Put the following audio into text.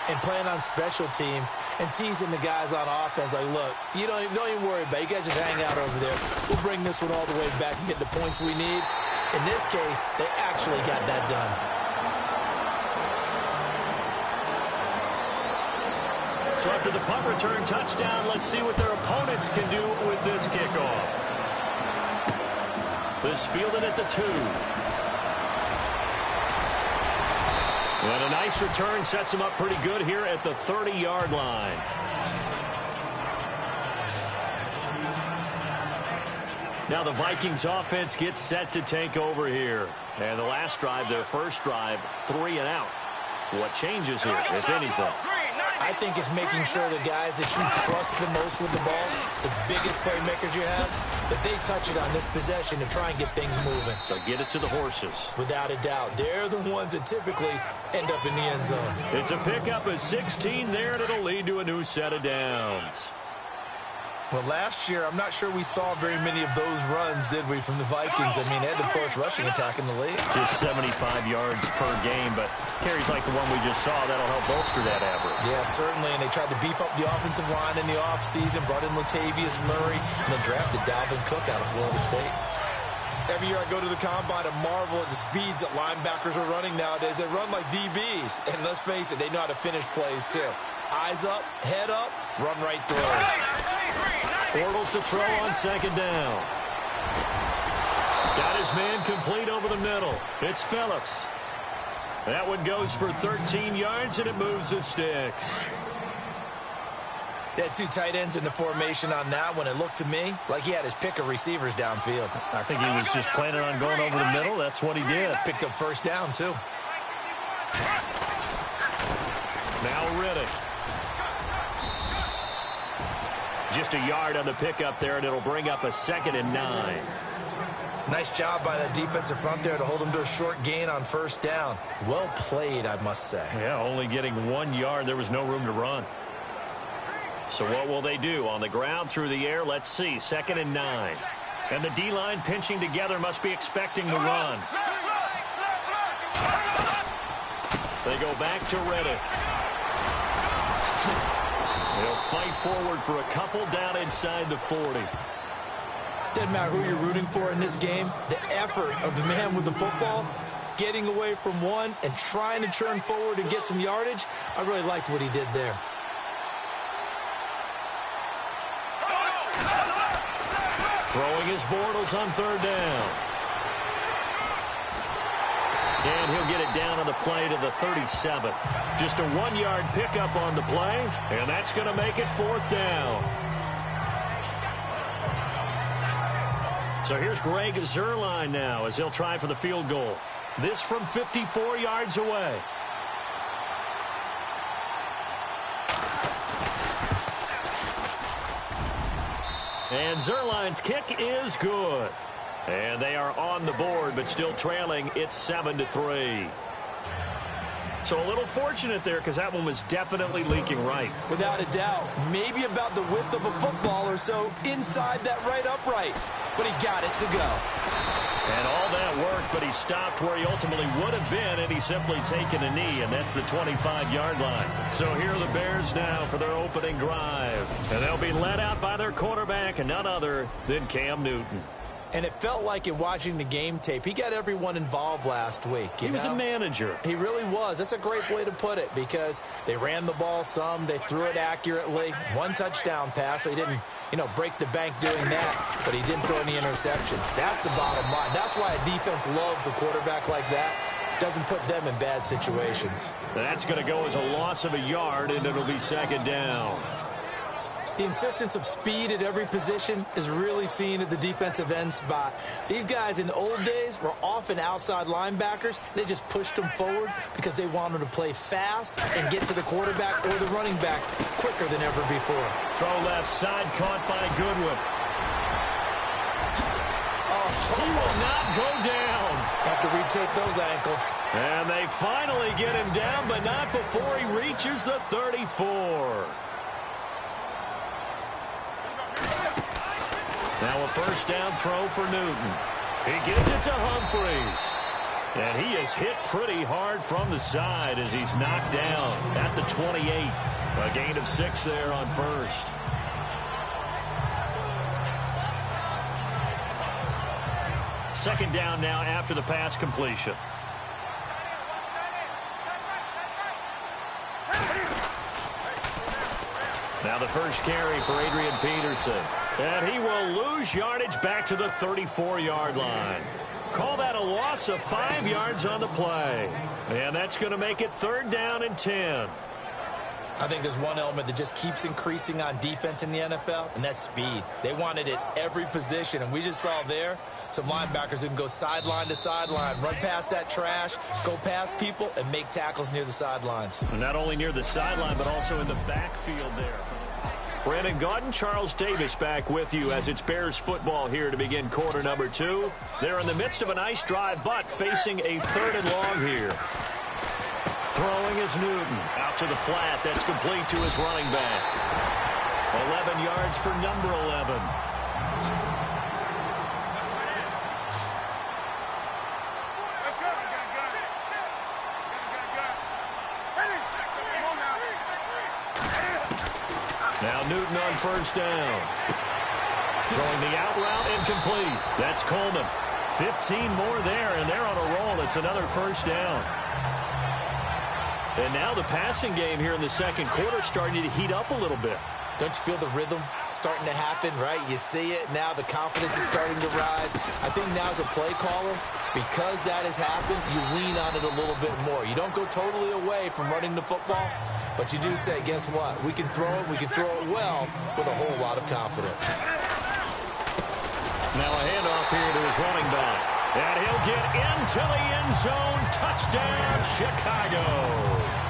and playing on special teams and teasing the guys on offense like, look, you don't even worry about it. You guys just hang out over there. We'll bring this one all the way back and get the points we need. In this case, they actually got that done. So after the punt return touchdown, let's see what their opponents can do with this kickoff. This fielded at the 2. And a nice return sets him up pretty good here at the 30-yard line. Now the Vikings offense gets set to take over here. And the last drive, their first drive, 3 and out. What changes here, if anything? I think it's making sure the guys that you trust the most with the ball, the biggest playmakers you have, that they touch it on this possession to try and get things moving. So get it to the horses. Without a doubt. They're the ones that typically end up in the end zone. It's a pickup of 16 there, and it'll lead to a new set of downs. Well, last year, I'm not sure we saw very many of those runs, did we, from the Vikings? I mean, they had the poorest rushing attack in the league. Just 75 yards per game, but carries like the one we just saw, that'll help bolster that average. Yeah, certainly, and they tried to beef up the offensive line in the offseason, brought in Latavius Murray, and then drafted Dalvin Cook out of Florida State. Every year I go to the combine and marvel at the speeds that linebackers are running nowadays. They run like DBs, and let's face it, they know how to finish plays, too. Eyes up, head up, run right through it. Bortles to throw on second down. Got his man complete over the middle. It's Phillips. That one goes for 13 yards, and it moves the sticks. They had 2 tight ends in the formation on that one. It looked to me like he had his pick of receivers downfield. I think he was just planning on going over the middle. That's what he did. Picked up first down, too. Now Riddick. Just a yard on the pickup there, and it'll bring up a 2nd and 9. Nice job by the defensive front there to hold him to a short gain on first down. Well played, I must say. Yeah, only getting 1 yard. There was no room to run. So what will they do? On the ground, through the air, let's see. 2nd and 9. And the D-line pinching together must be expecting the run. They go back to Riddick. They'll fight forward for a couple down inside the 40. Doesn't matter who you're rooting for in this game. The effort of the man with the football, getting away from one and trying to turn forward and get some yardage, I really liked what he did there. Throwing his Bortles on 3rd down. And he'll get it down on the play to the 37. Just a 1-yard pickup on the play, and that's going to make it 4th down. So here's Greg Zuerlein now as he'll try for the field goal. This from 54 yards away. And Zuerlein's kick is good. And they are on the board, but still trailing. It's 7-3. So a little fortunate there because that one was definitely leaking right. Without a doubt. Maybe about the width of a football or so inside that right upright. But he got it to go. And all that worked, but he stopped where he ultimately would have been, and he's simply taken a knee, and that's the 25-yard line. So here are the Bears now for their opening drive. And they'll be led out by their quarterback, and none other than Cam Newton. And it felt like in watching the game tape, he got everyone involved last week. He was a manager. He really was. That's a great way to put it because they ran the ball some. They threw it accurately. 1 touchdown pass, so he didn't, break the bank doing that, but he didn't throw any interceptions. That's the bottom line. That's why a defense loves a quarterback like that. Doesn't put them in bad situations. That's going to go as a loss of a yard, and it'll be 2nd down. The insistence of speed at every position is really seen at the defensive end spot. These guys in the old days were often outside linebackers. They just pushed them forward because they wanted to play fast and get to the quarterback or the running backs quicker than ever before. Throw left side caught by Goodwin. He will not go down. Have to retake those ankles. And they finally get him down, but not before he reaches the 34. Now a first down throw for Newton. He gives it to Humphries. And he is hit pretty hard from the side as he's knocked down at the 28. A gain of 6 there on first. Second down now after the pass completion. Now the first carry for Adrian Peterson. And he will lose yardage back to the 34-yard line. Call that a loss of 5 yards on the play. And that's going to make it 3rd down and 10. I think there's one element that just keeps increasing on defense in the NFL, and that's speed. They want it at every position, and we just saw there some linebackers who can go sideline to sideline, run past that trash, go past people, and make tackles near the sidelines. And not only near the sideline, but also in the backfield there. Brandon Gaudin, Charles Davis back with you as it's Bears football here to begin quarter number 2. They're in the midst of a nice drive, but facing a 3rd and long here. Throwing is Newton. Out to the flat. That's complete to his running back. 11 yards for number 11. Now Newton on first down. Throwing the out route incomplete. That's Coleman. 15 more there, and they're on a roll. It's another first down. And now the passing game here in the second quarter starting to heat up a little bit. Don't you feel the rhythm starting to happen, right? You see it. Now the confidence is starting to rise. I think now as a play caller, because that has happened, you lean on it a little bit more. You don't go totally away from running the football, but you do say, guess what? We can throw it. We can throw it well with a whole lot of confidence. Now a handoff here to his running back. And he'll get into the end zone. Touchdown, Chicago.